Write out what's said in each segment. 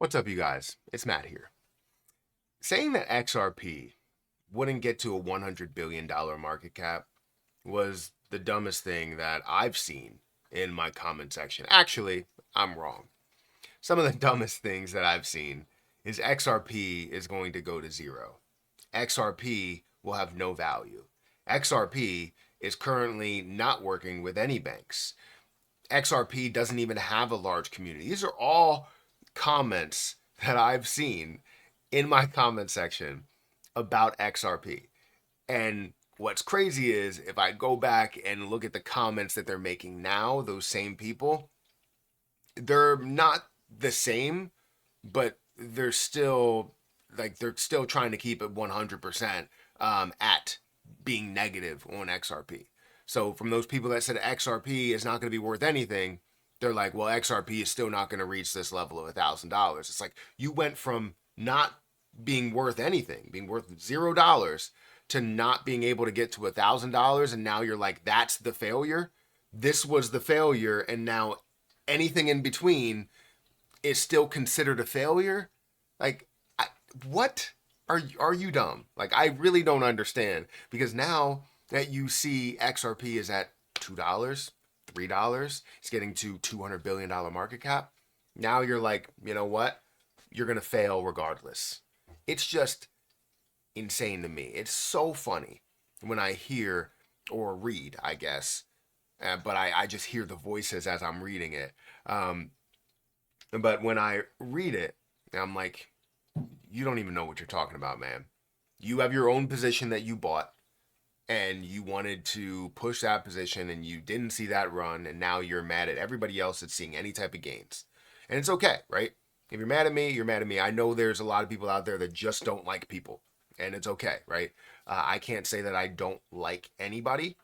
What's up, you guys? It's Matt here. Saying that XRP wouldn't get to a $100 billion market cap was the dumbest thing that I've seen in my comment section. Actually, I'm wrong. Some of the dumbest things that I've seen is XRP is going to go to zero. XRP will have no value. XRP is currently not working with any banks. XRP doesn't even have a large community. These are all comments that I've seen in my comment section about XRP. And what's crazy is if I go back and look at the comments that they're making now, those same people, they're not the same, but they're still trying to keep it 100% at being negative on XRP. So from those people that said XRP is not going to be worth anything, they're like, well, XRP is still not going to reach this level of $1,000. It's like you went from not being worth anything, being worth $0, to not being able to get to $1,000, and now you're like, that's the failure. This was the failure, and now anything in between is still considered a failure. Like, what are you dumb? Like, I really don't understand, because now that you see XRP is at $2, $3, it's getting to $200 billion market cap. Now you're like, you know what? You're gonna fail regardless. It's just insane to me. It's so funny when I hear or read, I guess, but I just hear the voices as I'm reading it. But when I read it, I'm like, you don't even know what you're talking about, man. You have your own position that you bought, and you wanted to push that position, and you didn't see that run, and now you're mad at everybody else that's seeing any type of gains. And it's okay, right? If you're mad at me, you're mad at me. I know there's a lot of people out there that just don't like people, and it's okay, right? I can't say that I don't like anybody,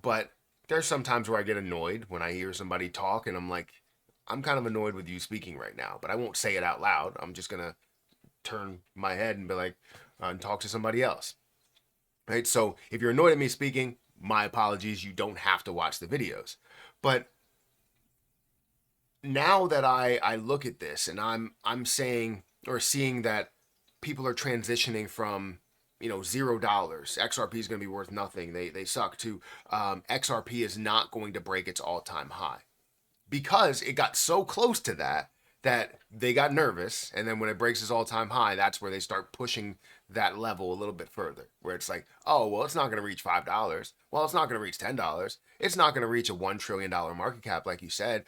but there's some times where I get annoyed when I hear somebody talk, and I'm like, I'm kind of annoyed with you speaking right now, but I won't say it out loud. I'm just gonna turn my head and be like, and talk to somebody else, right? So if you're annoyed at me speaking, my apologies. You don't have to watch the videos. But now that I look at this and I'm saying or seeing that people are transitioning from $0, XRP is going to be worth nothing. They suck. To XRP is not going to break its all time high, because it got so close to that they got nervous, and then when it breaks its all-time high, that's where they start pushing that level a little bit further, where it's like, oh, well, it's not going to reach $5. Well, it's not going to reach $10. It's not going to reach a $1 trillion market cap, like you said.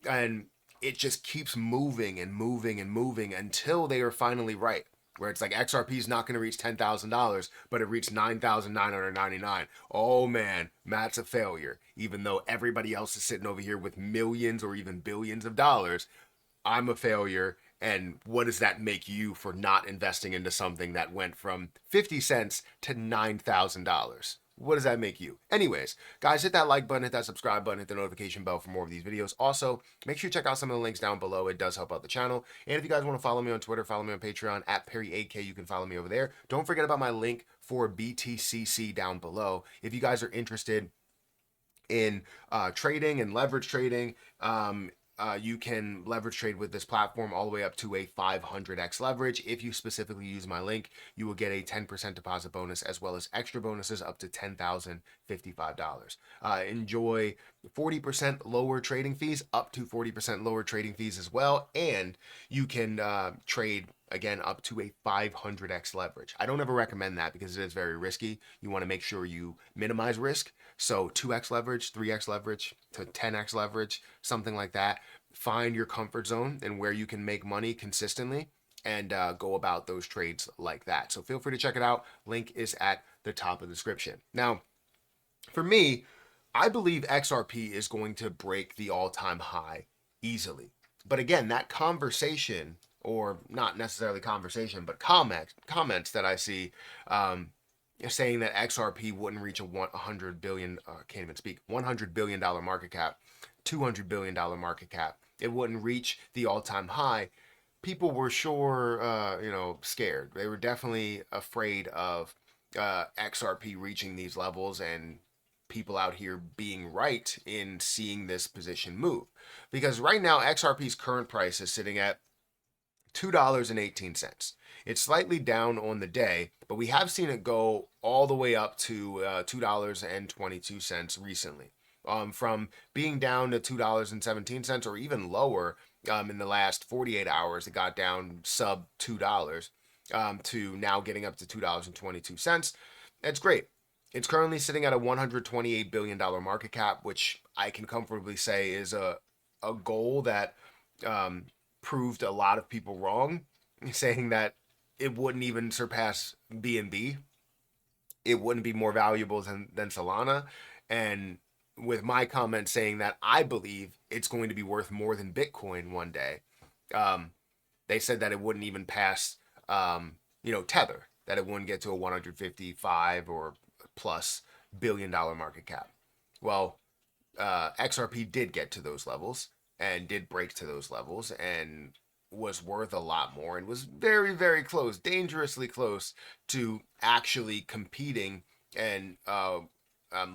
And it just keeps moving and moving and moving until they are finally right, where it's like XRP is not going to reach $10,000, but it reached 9,999. Oh man, Matt's a failure. Even though everybody else is sitting over here with millions or even billions of dollars, I'm a failure. And what does that make you for not investing into something that went from 50 cents to $9,000? What does that make you? Anyways, guys, hit that like button, hit that subscribe button, hit the notification bell for more of these videos. Also, make sure you check out some of the links down below. It does help out the channel. And if you guys want to follow me on Twitter, follow me on Patreon at PerryHGA. You can follow me over there. Don't forget about my link for BTCC down below. If you guys are interested in trading and leverage trading, you can leverage trade with this platform all the way up to a 500x leverage. If you specifically use my link, you will get a 10% deposit bonus, as well as extra bonuses up to $10,055. Enjoy 40% lower trading fees, up to 40% lower trading fees as well. And you can trade again up to a 500x leverage. I don't ever recommend that because it is very risky. You want to make sure you minimize risk. So 2x leverage, 3x leverage to 10x leverage, something like that. Find your comfort zone and where you can make money consistently, and go about those trades like that. So feel free to check it out. Link is at the top of the description. Now, for me, I believe XRP is going to break the all-time high easily. But again, that conversation, or not necessarily conversation, but comments that I see saying that XRP wouldn't reach a 100 billion, can't even speak, $100 billion market cap, $200 billion market cap. It wouldn't reach the all-time high. People were sure, scared. They were definitely afraid of XRP reaching these levels, and people out here being right in seeing this position move. Because right now, XRP's current price is sitting at $2.18. It's slightly down on the day, but we have seen it go all the way up to $2.22 recently. From being down to $2.17 or even lower in the last 48 hours, it got down sub $2 to now getting up to $2.22. That's great. It's currently sitting at a $128 billion market cap, which I can comfortably say is a goal that um, proved a lot of people wrong, saying that it wouldn't even surpass BNB. It wouldn't be more valuable than Solana. And with my comment saying that I believe it's going to be worth more than Bitcoin one day, um, they said that it wouldn't even pass, Tether, that it wouldn't get to a 155 or plus billion-dollar market cap. Well, XRP did get to those levels and did break to those levels and was worth a lot more and was very, very close, dangerously close to actually competing and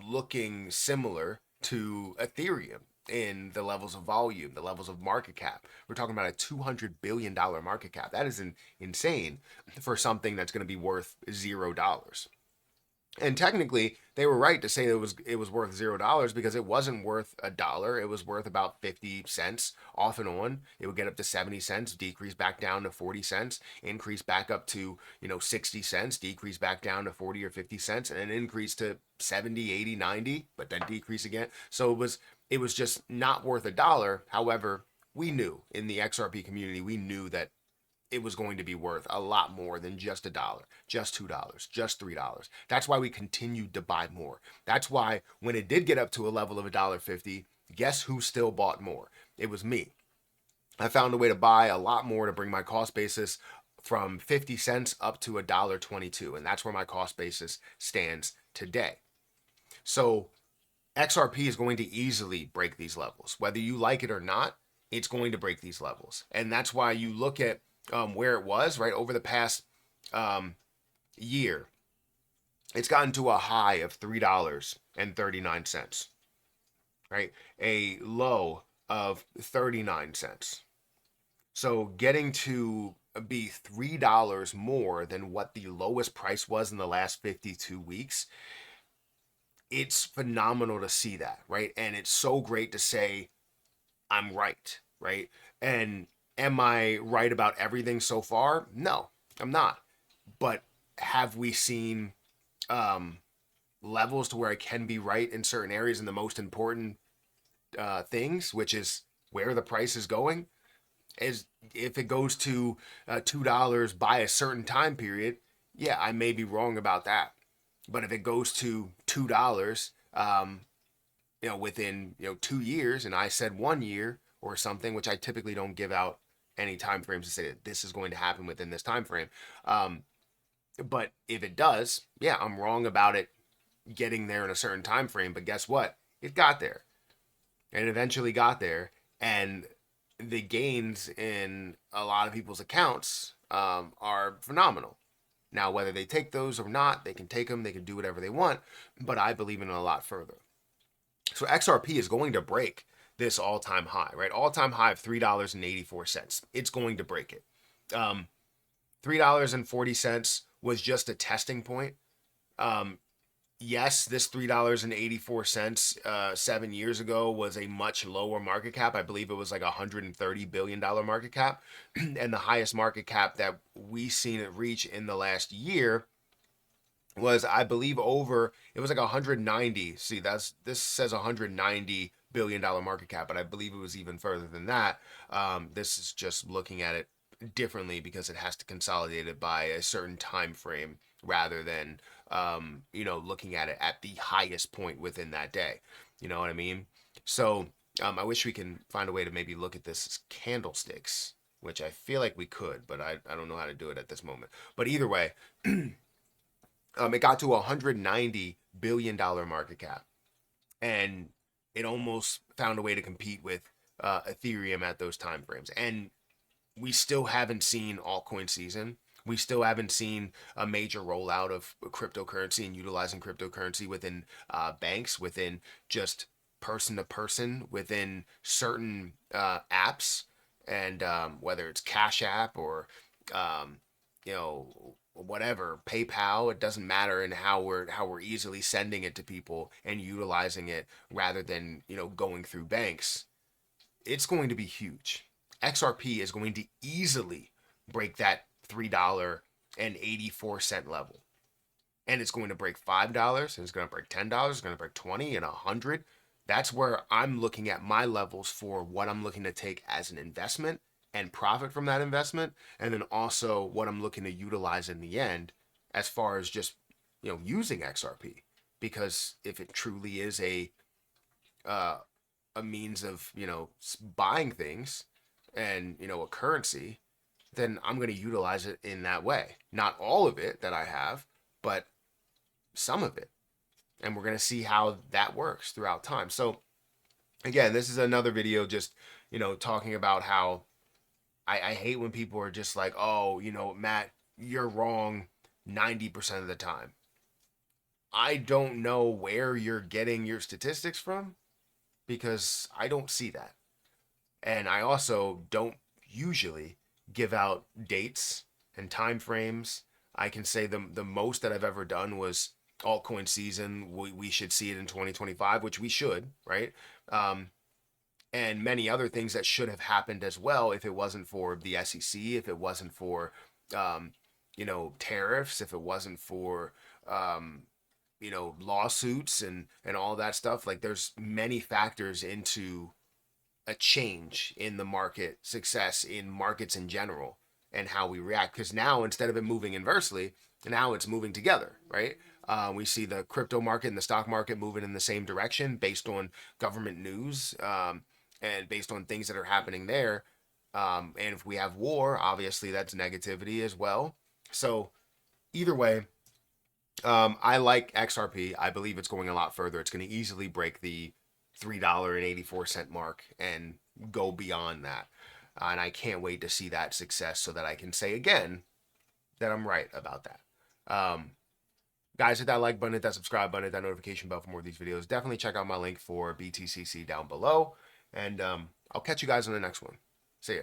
looking similar to Ethereum in the levels of volume, the levels of market cap. We're talking about a $200 billion market cap. That is insane for something that's going to be worth $0. And technically, they were right to say it was worth $0 because it wasn't worth a dollar. It was worth about 50 cents off and on. It would get up to 70 cents, decrease back down to 40 cents, increase back up to 60 cents, decrease back down to 40 or 50 cents, and then increase to 70, 80, 90, but then decrease again. So it was just not worth a dollar. However, we knew in the XRP community, we knew that it was going to be worth a lot more than just a dollar, just $2, just $3. That's why we continued to buy more. That's why when it did get up to a level of $1.50, guess who still bought more? It was me. I found a way to buy a lot more to bring my cost basis from 50 cents up to $1.22, and that's where my cost basis stands today. So XRP is going to easily break these levels. Whether you like it or not, it's going to break these levels. And that's why you look at where it was, right, over the past year. It's gotten to a high of $3.39, right? A low of 39 cents. So getting to be $3 more than what the lowest price was in the last 52 weeks, it's phenomenal to see that, right? And it's so great to say, I'm right, right? And am I right about everything so far? No, I'm not. But have we seen levels to where I can be right in certain areas in the most important things, which is where the price is going? Is if it goes to $2 by a certain time period, yeah, I may be wrong about that. But if it goes to $2, within 2 years, and I said 1 year or something, which I typically don't give out any time frames to say that this is going to happen within this time frame. But if it does, yeah, I'm wrong about it getting there in a certain time frame. But guess what? It got there, and eventually got there, and the gains in a lot of people's accounts are phenomenal. Now, whether they take those or not, they can take them, they can do whatever they want, but I believe in it a lot further. So XRP is going to break this all-time high, right? All-time high of $3.84. It's going to break it. $3.40 was just a testing point. Yes, this $3.84 7 years ago was a much lower market cap. I believe it was like $130 billion market cap. And the highest market cap that we seen it reach in the last year was, I believe, it was like 190. See, this says $190 billion market cap, but I believe it was even further than that. This is just looking at it differently because it has to consolidate it by a certain time frame rather than looking at it at the highest point within that day. You know what I mean? So I wish we can find a way to maybe look at this as candlesticks, which I feel like we could, but I don't know how to do it at this moment. But either way, it got to a $190 billion market cap, and it almost found a way to compete with Ethereum at those time frames. And we still haven't seen altcoin season. We still haven't seen a major rollout of cryptocurrency and utilizing cryptocurrency within banks, within just person to person, within certain apps. and whether it's Cash App or um, you know, whatever, PayPal, it doesn't matter, and how we're easily sending it to people and utilizing it rather than, going through banks. It's going to be huge. XRP is going to easily break that $3.84 level. And it's going to break $5, and it's going to break $10, it's going to break 20 and 100. That's where I'm looking at my levels for what I'm looking to take as an investment and profit from that investment, and then also what I'm looking to utilize in the end as far as just, using XRP. Because if it truly is uh, a means of, buying things and, a currency, then I'm going to utilize it in that way. Not all of it that I have, but some of it. And we're going to see how that works throughout time. So again, this is another video just, talking about how I hate when people are just like, oh, Matt, you're wrong 90% of the time. I don't know where you're getting your statistics from because I don't see that. And I also don't usually give out dates and time frames. I can say the most that I've ever done was altcoin season. We should see it in 2025, which we should, right? Um, and many other things that should have happened as well if it wasn't for the SEC, if it wasn't for, um, tariffs, if it wasn't for, um, lawsuits and all that stuff. Like there's many factors into a change in the market success in markets in general and how we react. Because now instead of it moving inversely, now it's moving together, right? We see the crypto market and the stock market moving in the same direction based on government news, and based on things that are happening there. And if we have war, obviously that's negativity as well. So either way, I like XRP. I believe it's going a lot further. It's going to easily break the $3.84 mark and go beyond that. And I can't wait to see that success so that I can say again that I'm right about that. Guys, hit that like button, hit that subscribe button, hit that notification bell for more of these videos. Definitely check out my link for BTCC down below. And I'll catch you guys on the next one. See ya.